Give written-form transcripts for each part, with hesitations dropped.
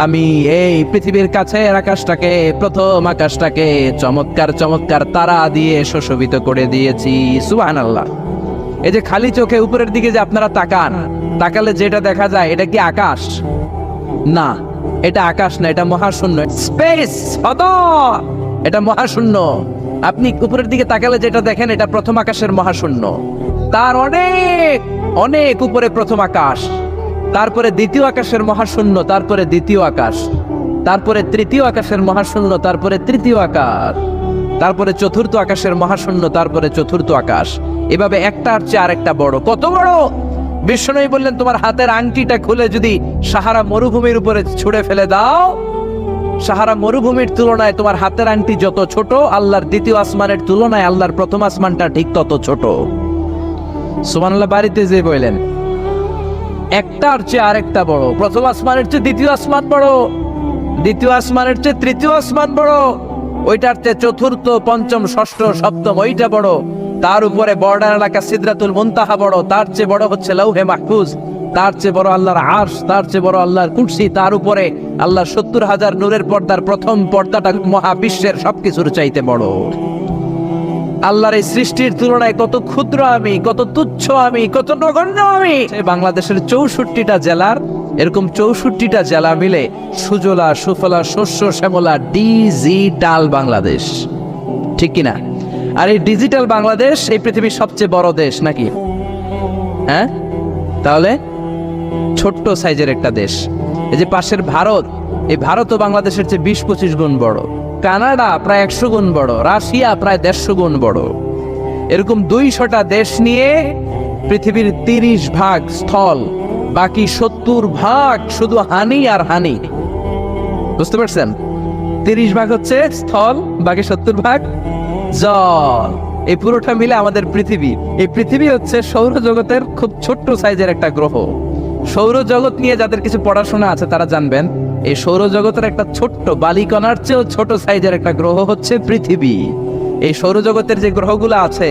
আমি এই পৃথিবীর কাছের আকাশটাকে, প্রথম আকাশটাকে চমৎকার চমৎকার তারা দিয়ে সুশোভিত করে দিয়েছি। সুবহানাল্লাহ। এই যে খালি চোখে উপরের দিকে যে আপনারা তাকান, তাকালে যেটা দেখা যায় এটা কি আকাশ? না, এটা আকাশ না, এটা মহাশূন্য, স্পেস, এটা মহাশূন্য। আপনি উপরের দিকে তাকালে যেটা দেখেন এটা প্রথম আকাশের মহাশূন্য। তার অনেক অনেক উপরে প্রথম আকাশ, তারপরে দ্বিতীয় আকাশের মহাশূন্য, তারপরে দ্বিতীয় আকাশ, তারপরে তৃতীয় আকাশের মহাশূন্য, তারপরে তৃতীয় আকাশ, তারপরে চতুর্থ আকাশের মহাশূন্য, তারপরে চতুর্থ আকাশ। এভাবে একটার চেয়ে আরেকটা বড়। কত বড়? বিষ্ণু বললেন তোমার হাতের আংটিটা খুলে যদি সাহারা মরুভূমির উপরে ছুঁড়ে ফেলে দাও, সাহারা মরুভূমির তুলনায় তোমার হাতের আংটি যত ছোট, আল্লাহর দ্বিতীয় আসমানের তুলনায় আল্লাহর প্রথম আসমানটা ঠিক তত ছোট। সুবহানাল্লাহ। বাড়িতে যে বললেন একটার চেয়ে আরেকটা বড়। প্রথম আসমানের চেয়ে দ্বিতীয় আসমান বড়, দ্বিতীয় আসমানের চেয়ে তৃতীয় আসমান বড়, ওইটার চেয়ে চতুর্থ, পঞ্চম, ষষ্ঠ, সপ্তম ওইটা বড়, তার উপরে বর্ডার এলাকা সিদরাতুল মুনতাহা বড়, তার চেয়ে বড় হচ্ছে লাউহে মাহফুজ, তার চেয়ে বড় আল্লাহর আরশ, তার চেয়ে বড় আল্লাহর কুরসি, তার উপরে আল্লাহর 70,000 নূরের পর্দার প্রথম পর্দাটা মহাবিশ্বের সবকিছুর চাইতে বড়। আল্লাহর এই সৃষ্টির তুলনায় কত ক্ষুদ্র আমি, কত তুচ্ছ আমি, কত নগণ্য আমি। বাংলাদেশের 64টা জেলার এরকম 64টা জেলা মিলে সুজলা সুফলা শস্য শ্যামলা ডিজিটাল বাংলাদেশ, ঠিক কিনা? আর এই ডিজিটাল বাংলাদেশ এই পৃথিবীর সবচেয়ে বড় দেশ নাকি? হ্যাঁ, তাহলে ছোট্ট সাইজের একটা দেশ। এই যে পাশের ভারত, এই ভারতও বাংলাদেশের চেয়ে 20-25 গুণ বড়। কানাডা প্রায় 100 গুণ বড়, রাশিয়া প্রায় 150 গুণ বড়। এরকম 200টা দেশ নিয়ে পৃথিবীর 30 ভাগ স্থল, বাকি 70 ভাগ শুধু হানি আর হানি। বুঝতে পারছেন? 30 ভাগ হচ্ছে স্থল, বাকি 70 ভাগ জল। এই পুরোটা মিলে আমাদের পৃথিবী। এই পৃথিবী হচ্ছে সৌরজগতের খুব ছোট্ট সাইজের একটা গ্রহ। সৌরজগৎ নিয়ে যাদের কিছু পড়াশোনা আছে তারা জানবেন, এই সৌরজগতের একটা ছোট্ট বালিকণার চেয়েও ছোট সাইজের একটা গ্রহ হচ্ছে পৃথিবী। এই সৌরজগতের যে গ্রহগুলো আছে,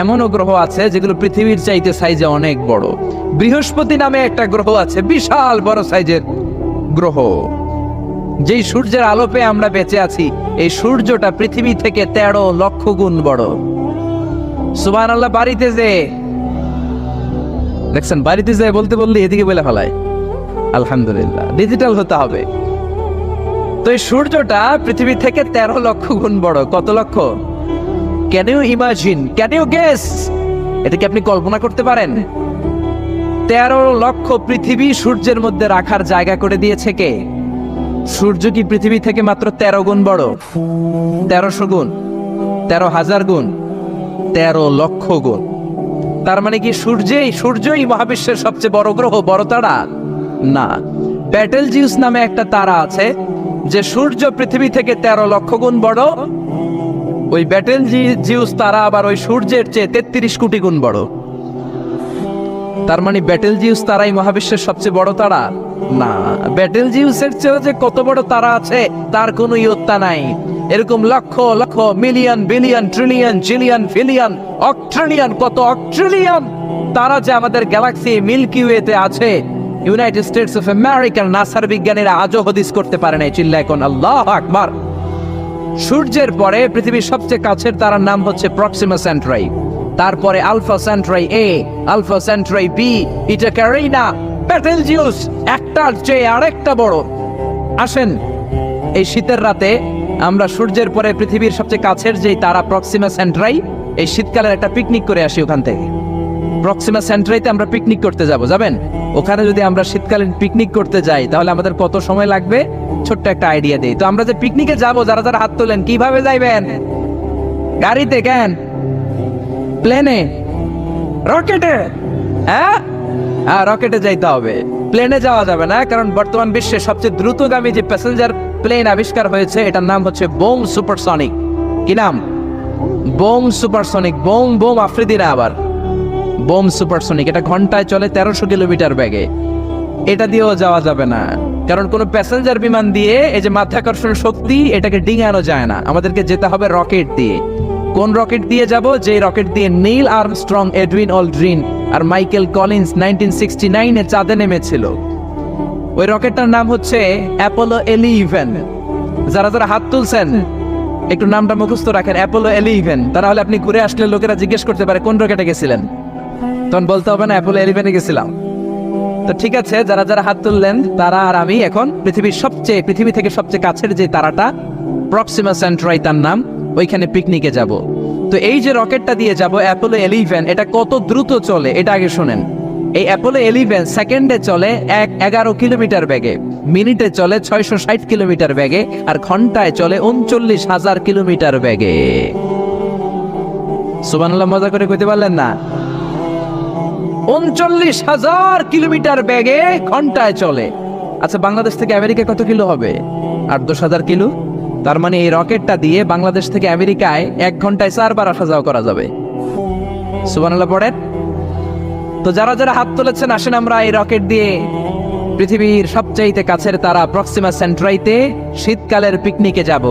এমনও গ্রহ আছে যেগুলো পৃথিবীর চাইতে সাইজে অনেক বড়। বৃহস্পতি নামে একটা গ্রহ আছে, বিশাল বড় সাইজের গ্রহ। যেই সূর্যের আলো পেয়ে আমরা বেঁচে আছি, এই সূর্যটা পৃথিবী থেকে 13 লক্ষ গুণ বড়। সুবহানাল্লাহ। বাড়িতে যে দেখছেন, বাড়িতে যে বলতে বললে এদিকে বলে ফেলায়। আলহামদুলিল্লাহ, ডিজিটাল হতে হবে। তো এই সূর্যটা পৃথিবী থেকে 13 লক্ষ গুণ বড়। কত লক্ষ? Can you imagine, can you guess? এটা কি আপনি কল্পনা করতে পারেন? 13 লক্ষ পৃথিবী সূর্যের মধ্যে রাখার জায়গা করে দিয়েছে কে? সূর্য কি পৃথিবী থেকে মাত্র 13 গুণ বড়? 1300 গুণ, 13,000 গুণ, 13 লক্ষ গুণ। তার মানে কি সূর্যই মহাবিশ্বের সবচেয়ে বড় গ্রহ, বড় তারা? না। ব্যাটেলজিউস নামে একটা তারা আছে, যে সূর্য পৃথিবী থেকে 13 লক্ষ গুণ বড়। ওই ব্যাটেলজিউস তারা আবার ওই সূর্যের চেয়ে 33 কোটি গুণ বড়। তার মানে ব্যাটেলজিউস তারাই মহাবিশ্বের সবচেয়ে বড় তারা? না। ব্যাটেলজিউসের চেয়েও যে কত বড় তারা আছে তার কোনো ইয়ত্তা নাই। এরকম লক্ষ লক্ষ, মিলিয়ন, বিলিয়ন, ট্রিলিয়ন, জিলিয়ন, ফিলিয়ন, অক্ট্রিলিয়ন, কত অক্ট্রিলিয়ন তারা যে আমাদের গ্যালাক্সি মিল্কি ওয়েতে আছে, ইউনাইটেড স্টেটস অফ আমেরিকার নাসার বিজ্ঞানীরা আজও হদিস করতে পারে নাই। চিল্লা এখন আল্লাহু আকবার। সূর্যের পরে পৃথিবীর সবচেয়ে কাছের তারার নাম হচ্ছে প্রক্সিমা সেন্ট্রাই, তারপরে আলফা সেন্ট্রাই এ, আলফা সেন্ট্রাই বি, ইটা ক্যারিনা, ব্যাটেলজিউস একটার চেয়ে আরেকটা বড়। আসেন, এই শীতের রাতে আমরা সূর্যের পরে পৃথিবীর সবচেয়ে কাছের যেই তারা প্রক্সিমা সেন্ট্রাই, এই শীতকালের একটা পিকনিক করে আসি ওখান থেকে। প্রক্সিমা সেন্ট্রাইতে আমরা পিকনিক করতে যাবেন? ওখানে যদি আমরা শীতকালীন পিকনিক করতে যাই তাহলে আমাদের কত সময় লাগবে? ছোট্ট একটা আইডিয়া দেই। তো আমরা যে পিকনিকে যাব, যারা যারা হাত তোলেন, কিভাবে যাইবেন? গাড়িতে? কেন? প্লেনে? রকেটে? হ্যাঁ, রকেটে যাইতে হবে, প্লেনে যাওয়া যাবে না। কারণ বর্তমান বিশ্বের সবচেয়ে দ্রুতগামী যে প্যাসেঞ্জার প্লেন আবিষ্কার হয়েছে, এটার নাম হচ্ছে বোম সুপারসনিক। কি নাম? Bomb supersonic. Bomb bomb Afridi না, আবার বোম সুপারসনিক। এটা ঘন্টায় চলে 1300 কিলোমিটার বেগে। এটা দিয়েও যাওয়া যাবে না, কারণ কোনো প্যাসেঞ্জার বিমান দিয়ে এই যে মাধ্যাকর্ষণ শক্তি, এটাকে ডিঙানো যায় না। আমাদেরকে যেতে হবে রকেট দিয়ে। কোন রকেট দিয়ে যাব? যে রকেট দিয়ে নীল আর্মস্ট্রং, এডউইন অলড্রিন আর মাইকেল কলিন্স 1969-এ চাঁদে নেমেছিল। ওই রকেটটার নাম হচ্ছে অ্যাপোলো 11। যারা যারা হাত তুলছেন একটু নামটা মুখস্থ রাখেন, অ্যাপোলো 11। তাহলে আপনি ঘুরে আসলে লোকেরা জিজ্ঞেস করতে পারে কোন রকেটে গেছিলেন, তখন বলতে হবে না অ্যাপোলো 11-এ গেছিলাম। তো ঠিক আছে, যারা যারা হাত তুললেন তারা আর আমি এখন পৃথিবী থেকে সবচেয়ে কাছের যে তারাটা প্রক্সিমা সেন্ট্রাই তার নাম, ওইখানে পিকনিকে যাব। তো এই যে রকেটটা দিয়ে যাব অ্যাপোলো 11, এটা কত দ্রুত চলে এটা আগে শোনেন। এই অ্যাপোলো 11 সেকেন্ডে চলে 11 কিলোমিটার বেগে, মিনিটে চলে 660 কিলোমিটার বেগে, আর ঘন্টায় চলে 39,000 কিলোমিটার বেগে। সুবহানাল্লাহ, মজা করে কইতে পারলেন না? 39,000 কিলোমিটার বেগে ঘন্টায় চলে। আচ্ছা, বাংলাদেশ থেকে আমেরিকা কত কিলো হবে? 8-10,000 কিলো। তার মানে এই রকেটটা দিয়ে বাংলাদেশ থেকে আমেরিকায় 1 ঘন্টায় 4 বার আসা যাওয়া করা যাবে। সুবহানাল্লাহ পড়েন। তো যারা যারা হাত তুলেছেন, আসেন আমরা এই রকেট দিয়ে পৃথিবীর সবচাইতে কাছের তারা প্রক্সিমা সেন্ট্রাইতে শীতকালের পিকনিকে যাব।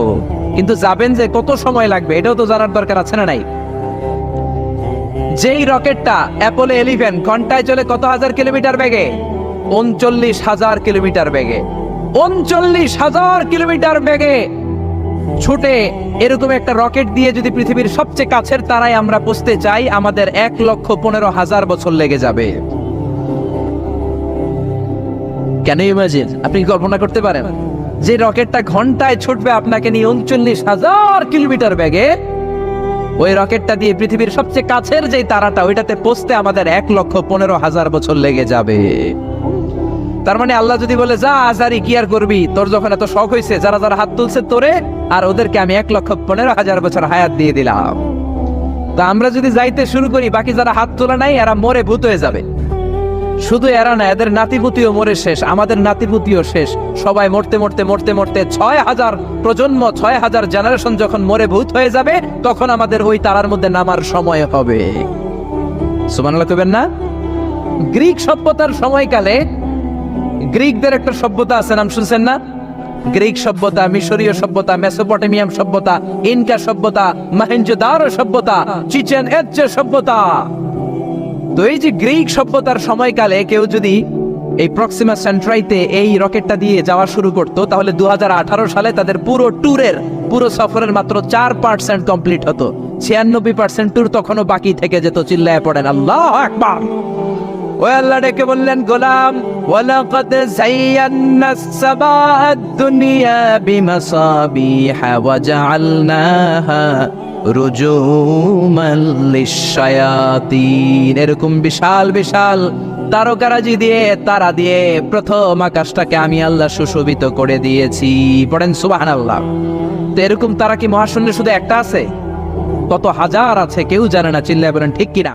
কিন্তু যাবেন যে কত সময় লাগবে এটাও তো জানার দরকার আছে না নাই? যেই রকেটটা অ্যাপোলো 11 ঘন্টায় চলে কত হাজার কিলোমিটার বেগে? 39,000 কিলোমিটার বেগে। 39,000 কিলোমিটার বেগে ছুটে এরকম একটা রকেট দিয়ে যদি পৃথিবীর সবচেয়ে কাছের তারায় আমরা পৌঁছতে চাই, আমাদের 1,15,000 বছর লেগে যাবে। কেন ইমাজিন? আপনি কল্পনা করতে পারেন যে রকেটটা ঘন্টায় ছুটবে আপনাকে নিয়ে 39,000 কিলোমিটার বেগে, ওই রকেটটা দিয়ে পৃথিবীর সবচেয়ে কাছের যে তারাটা ওইটাতে পৌঁছতে আমাদের 1,15,000 বছর লেগে যাবে। তার মানে আল্লাহ যদি বলে যা আজারি কি আর করবি, তোর যখন এত শখ হয়েছে, যারা যারা হাত তুলছে তোরে আর ওদেরকে আমি 1,15,000 বছর হায়াত দিয়ে দিলাম। তা আমরা যদি যাইতে শুরু করি, বাকি যারা হাত তোলা নাই এরা মরে ভূত হয়ে যাবে। শুধু এরা না, এদের নাতিপুতিও মরে শেষ, আমাদের নাতিপুতিও শেষ। সবাই মরতে মরতে মরতে মরতে 6,000 প্রজন্ম, 6,000 জেনারেশন যখন মরে ভূত হয়ে যাবে, তখন আমাদের ওই তারার মধ্যে নামার সময় হবে। সুবহানাল্লাহ কইবেন না? গ্রিক সভ্যতার সময়কালে গ্রিকদের একটা সভ্যতা আছে, নাম শুনছেন না? গ্রিক সভ্যতা, মিশরীয় সভ্যতা, মেসোপটেমিয়াম সভ্যতা, ইনকা সভ্যতা, মহেঞ্জোদারো সভ্যতা, চিচেন ইৎজা সভ্যতা। তো এই যে গ্রিক সভ্যতার সময়কালে কেউ যদি এই প্রক্সিমা সেন্ট্রাইতে এই রকেটটা দিয়ে যাওয়া শুরু করত, তাহলে 2018 সালে তাদের পুরো সফরের মাত্র 4% কমপ্লিট হতো। 96% ট্যুর তখনও বাকি থেকে যেত। চিল্লায় পড়েন আল্লাহু আকবার। ওই আল্লাহ ডেকে বললেন, গোলাম ওয়ালাকাদ যায়্যানাস সামাআদ দুনিয়া বিমাসাবিহা ওয়া জাআলনাহা রুজুমান লিশ-শায়াতিন। এরকম বিশাল বিশাল তারকারাজি দিয়ে, তারা দিয়ে প্রথম আকাশটাকে আমি আল্লাহ সুশোভিত করে দিয়েছি। পড়েন সুবহানাল্লাহ। তো এরকম তারা কি মহাশূন্যে শুধু একটা আছে? কত হাজার আছে কেউ জানে না। চিল্লায় বলেন ঠিক কিনা?